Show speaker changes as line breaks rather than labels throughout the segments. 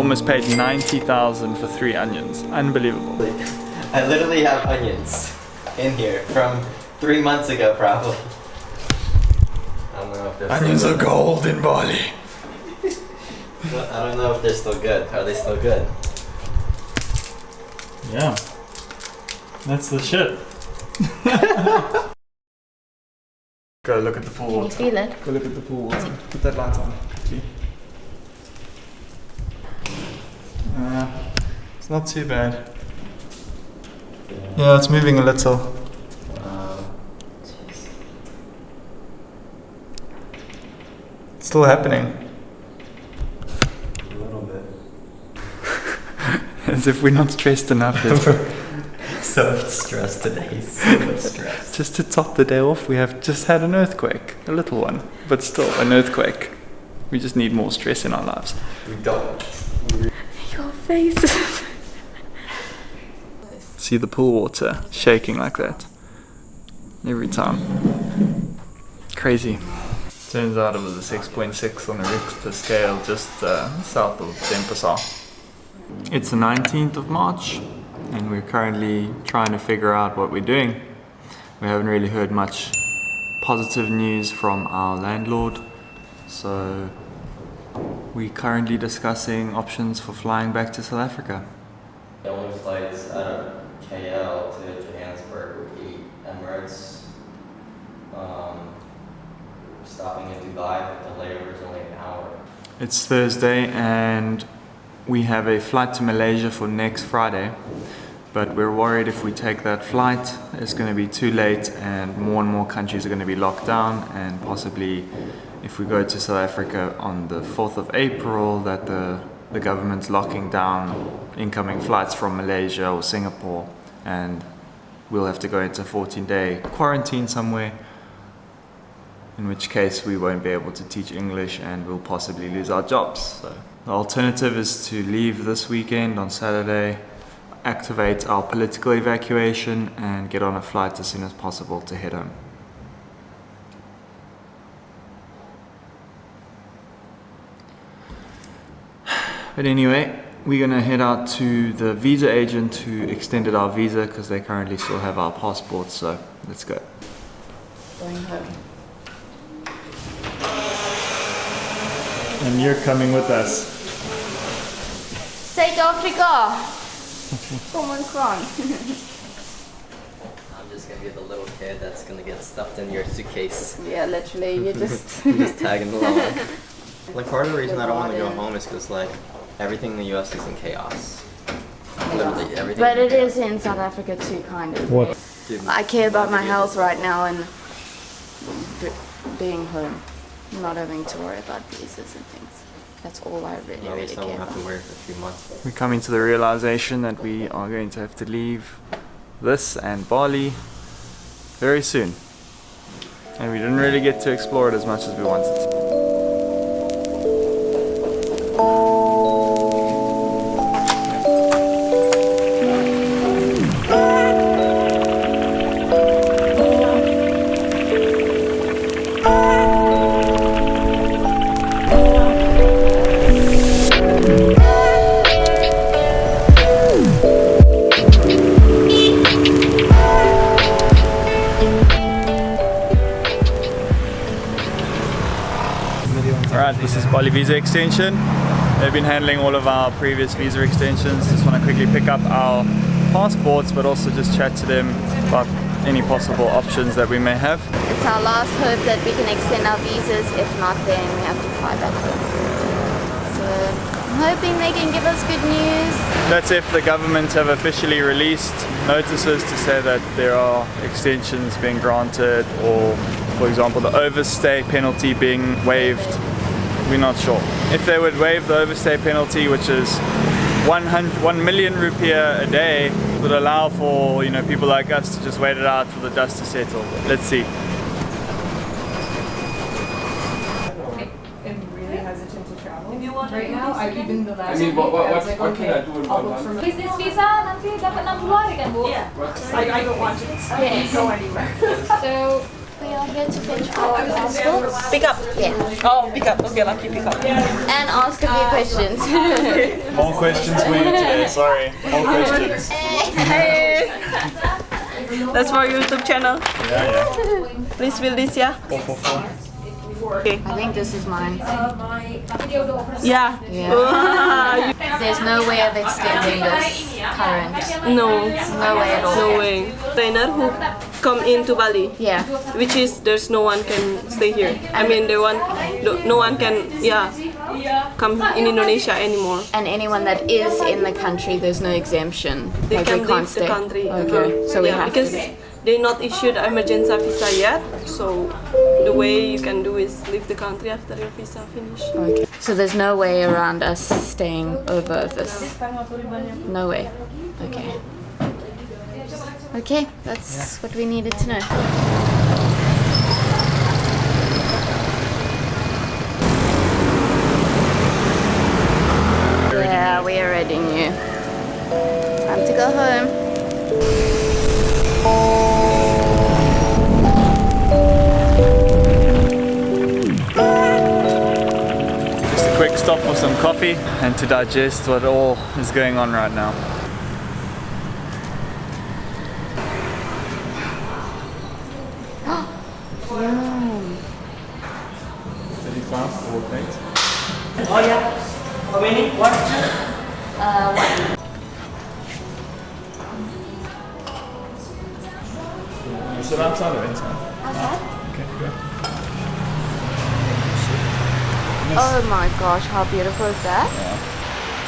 almost paid 90,000 for 3 onions. Unbelievable.
I literally have onions in here from 3 months ago, probably. I don't know if they're
Onions are gold in Bali.
I don't know if they're still good. Are they still good?
Yeah. That's the shit. Go look at the pool water.
Can you feel it?
Go look at the pool water. Put that light on quickly. It's not too bad. Yeah, it's moving a little. It's still happening.
A little bit.
As if we're not stressed enough.
So stressed today. So stressed.
Just to top the day off, we have just had an earthquake. A little one, but still an earthquake. We just need more stress in our lives.
We don't.
Your face.
See the pool water shaking like that every time. Crazy. Turns out it was a 6.6 on the Richter scale, just south of Denpasar. It's the 19th of March, and we're currently trying to figure out what we're doing. We haven't really heard much positive news from our landlord, so we're currently discussing options for flying back to South Africa.
The only flights out of KL to Johannesburg would be Emirates. Stopping in Dubai, but the layover is only an hour.
It's Thursday and we have a flight to Malaysia for next Friday, but we're worried if we take that flight it's going to be too late and more countries are going to be locked down, and possibly if we go to South Africa on the 4th of April that the government's locking down incoming flights from Malaysia or Singapore, and we'll have to go into 14-day quarantine somewhere, in which case we won't be able to teach English and we'll possibly lose our jobs. So the alternative is to leave this weekend on Saturday, activate our political evacuation and get on a flight as soon as possible to head home. But anyway, we're gonna head out to the visa agent who extended our visa because they currently still have our passports, so let's go.
Going home.
And you're coming with us.
South Africa. Come on, come.
I'm just gonna be the little kid that's gonna get stuffed in your suitcase.
Yeah, literally, you just...
Just tagging along. Like, part of the reason I don't want to go home is because, like, everything in the US is in chaos. Literally everything.
But it is in South Africa too, kind of.
What?
Dude,
I care about my health right now and being home. Not having to worry about visas and things. That's all I really
at least I
care
won't have
about.
to worry for a few months.
We're coming to the realization that we are going to have to leave this and Bali very soon. And we didn't really get to explore it as much as we wanted to. Alright, this is Bali Visa Extension. They've been handling all of our previous visa extensions. Just want to quickly pick up our passports, but also just chat to them about any possible options that we may have.
It's our last hope that we can extend our visas. If not, then we have to fly back home. So I'm hoping they can give us good news.
That's if the government have officially released notices to say that there are extensions being granted, or for example the overstay penalty being waived. We're not sure. If they would waive the overstay penalty, which is 1 million rupiah a day, would allow for, you know, people like us to just wait it out for the dust to settle. Let's see.
I'm really hesitant to travel. Right now, I've even the last week,
what
I was like,
can I
okay,
do in
I'll
one
look
month?
for my...
Business visa nanti dapat 6 bulan kan, Bu?
I don't want it. I can't go anywhere.
So,
we are here to fetch our passports.
Pick up.
Yeah.
Oh, pick up. Okay, lucky pick up.
And ask a few questions.
More questions for you today, sorry. More questions.
Hey. That's for YouTube channel.
Yeah.
Please fill this, yeah.
444.
Okay.
I think this is mine.
Yeah.
Yeah. There's no way of extending this current.
No.
No way at all.
No way. Trainer who come into Bali,
Yeah.
which is there's no one can stay here. I mean, no one can come in Indonesia anymore.
And anyone that is in the country, there's no exemption.
They
Like,
can
we can't
leave the
stay.
country.
Okay. So we have
because
to.
they not issued emergency visa yet. So the way you can do is leave the country after your visa finish.
Okay. So there's no way around us staying over this. No way. Okay. Okay, that's what we needed to know. Yeah, we already knew. Time to go home.
Just a quick stop for some coffee and to digest what all is going on right now.
Yum.
35 for plate.
Oh yeah. How many? One.
One.
You sit outside or inside?
Outside?
Okay, good.
Oh my gosh, how beautiful is that?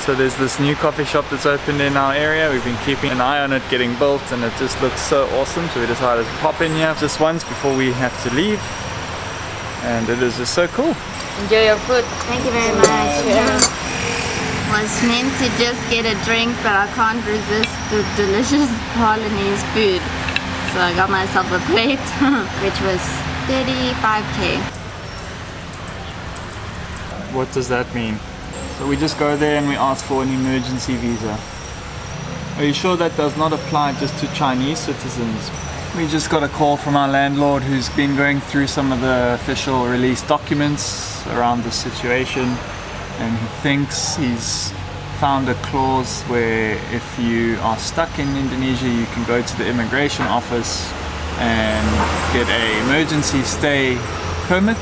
So there's this new coffee shop that's opened in our area. We've been keeping an eye on it getting built and it just looks so awesome. So we decided to pop in here just once before we have to leave. And it is just so cool.
Enjoy your food. Thank you very much. Was meant to just get a drink, but I can't resist the delicious Balinese food. So I got myself a plate, which was 35k.
What does that mean? So we just go there and we ask for an emergency visa. Are you sure that does not apply just to Chinese citizens? We just got a call from our landlord who's been going through some of the official release documents around the situation, and he thinks he's found a clause where if you are stuck in Indonesia you can go to the immigration office and get an emergency stay permit.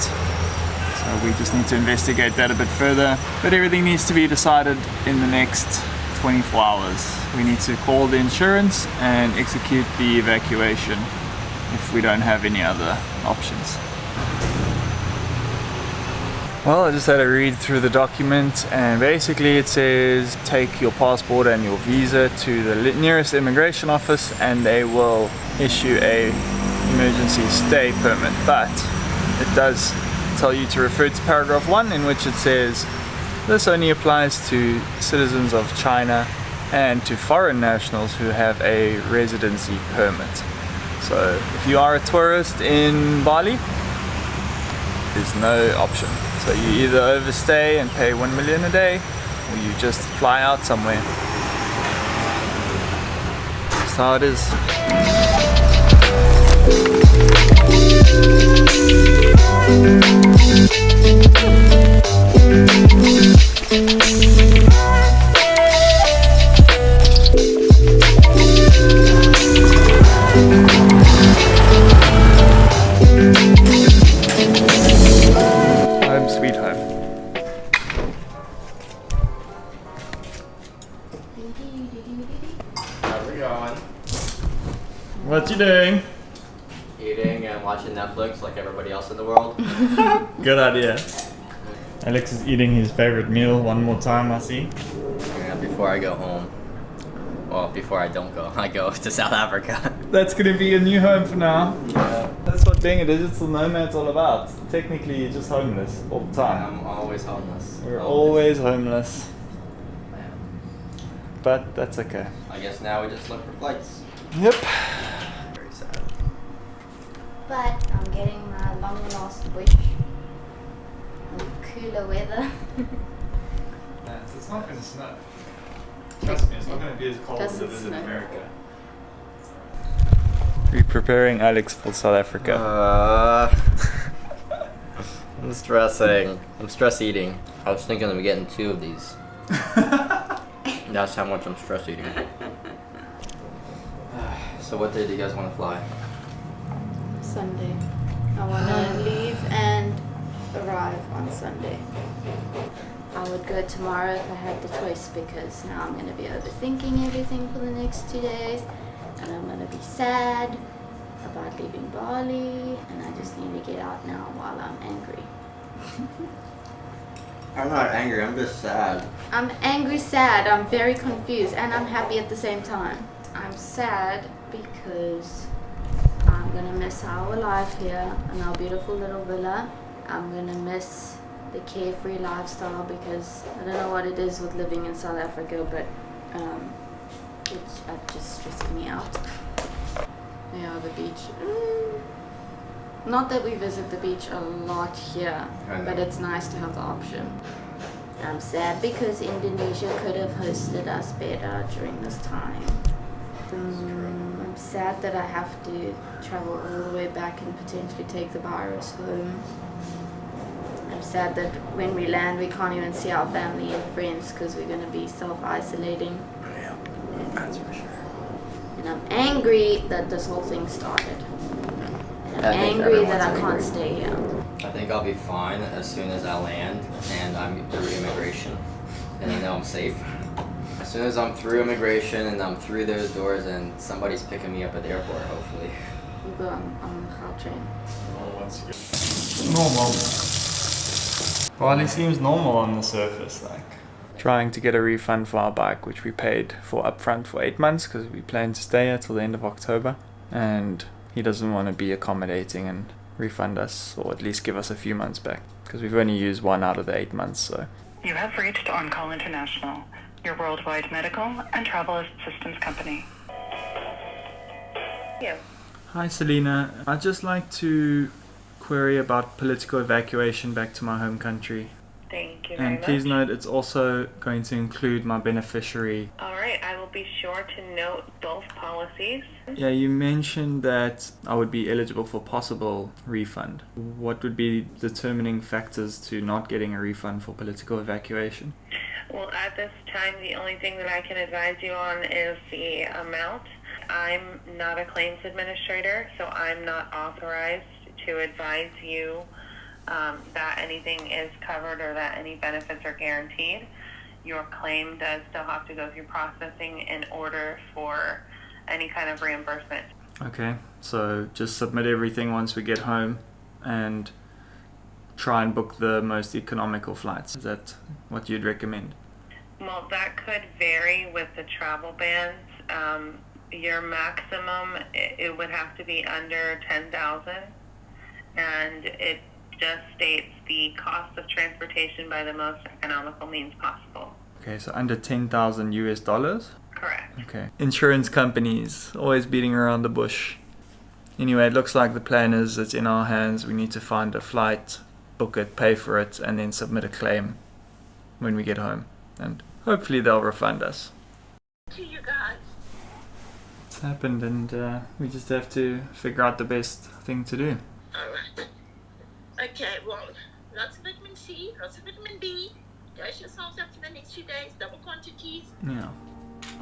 So we just need to investigate that a bit further, but everything needs to be decided in the next 24 hours. We need to call the insurance and execute the evacuation if we don't have any other options. Well, I just had a read through the document and basically it says take your passport and your visa to the nearest immigration office and they will issue a emergency stay permit, but it does tell you to refer to paragraph 1 in which it says this only applies to citizens of China and to foreign nationals who have a residency permit. So if you are a tourist in Bali, there's no option. So you either overstay and pay 1 million a day or you just fly out somewhere. That's how it is. Home sweet home.
How's it going?
What you doing?
Eating and watching Netflix like everybody else in the world.
Good idea. Alex is eating his favorite meal one more time, I see.
Yeah, before I go home. Well, before I don't go. I go to South Africa.
That's gonna be a new home for now.
Yeah.
That's what being a digital nomad's all about. Technically, you're just homeless all the time.
I'm always homeless.
We're always homeless, but that's okay.
I guess now we just look for flights.
Yep.
Very sad.
But I'm getting my long lost wish of cooler weather.
It's not gonna snow. Trust me, it's not gonna be as cold as
Doesn't
it is in
snow.
America. We're preparing Alex for South Africa.
I'm stressing. I'm stress eating. I was thinking of getting 2 of these. That's how much I'm stress eating. So what day do you guys want to fly?
Sunday. I want to leave and arrive on Sunday. I would go tomorrow if I had the choice, because now I'm going to be overthinking everything for the next 2 days, and I'm going to be sad about leaving Bali, and I just need to get out now while I'm angry.
I'm not angry, I'm just sad.
I'm angry, sad, I'm very confused, and I'm happy at the same time. I'm sad because I'm gonna miss our life here in our beautiful little villa. I'm gonna miss the carefree lifestyle, because I don't know what it is with living in South Africa, but it's just stressing me out. Yeah, the beach. Not that we visit the beach a lot here, but it's nice to have the option. I'm sad because Indonesia could have hosted us better during this time. I'm sad that I have to travel all the way back and potentially take the virus home. I'm sad that when we land we can't even see our family and friends because we're going to be self-isolating.
Yeah, that's for sure.
And I'm angry that this whole thing started. And I'm angry that I can't stay here.
I think I'll be fine as soon as I land and I'm through immigration and I know I'm safe. As soon as I'm through immigration and I'm through those doors and somebody's picking me up at the airport, hopefully.
We'll go on the car train.
Normal. Bali seems normal on the surface, like. Trying to get a refund for our bike, which we paid for upfront for 8 months because we plan to stay here till the end of October, and he doesn't want to be accommodating and refund us, or at least give us a few months back, because we've only used 1 out of the 8 months. So
you have reached On Call International, your worldwide medical and travel systems company.
Yeah.
hi Selena, I'd just like to query about political evacuation back to my home country.
Thank you very
And please
much.
note it's also going to include my beneficiary.
All right, I will be sure to note both policies.
Yeah, you mentioned that I would be eligible for possible refund. What would be determining factors to not getting a refund for political evacuation?
Well, at this time, the only thing that I can advise you on is the amount. I'm not a claims administrator, so I'm not authorized to advise you that anything is covered or that any benefits are guaranteed. Your claim does still have to go through processing in order for any kind of reimbursement.
Okay, so just submit everything once we get home and try and book the most economical flights. Is that what you'd recommend?
Well, that could vary with the travel bans. Your maximum, it would have to be under 10,000, and it just states the cost of transportation by the most economical means possible.
Okay, so under 10,000 US dollars?
Correct.
Okay. Insurance companies, always beating around the bush. Anyway, it looks like the plan is it's in our hands. We need to find a flight, book it, pay for it, and then submit a claim when we get home. And hopefully they'll refund us.
To you guys.
It's happened, and we just have to figure out the best thing to do.
Alright. Okay, well, lots of vitamin C, lots of vitamin D. Dose yourselves up for the next few days, double quantities.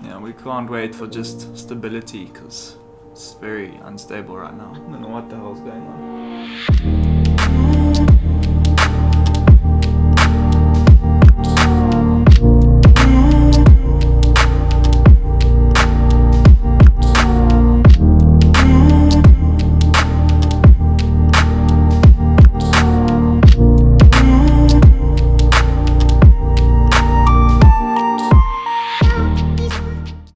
Yeah, we can't wait for just stability because it's very unstable right now. I don't know what the hell's going on.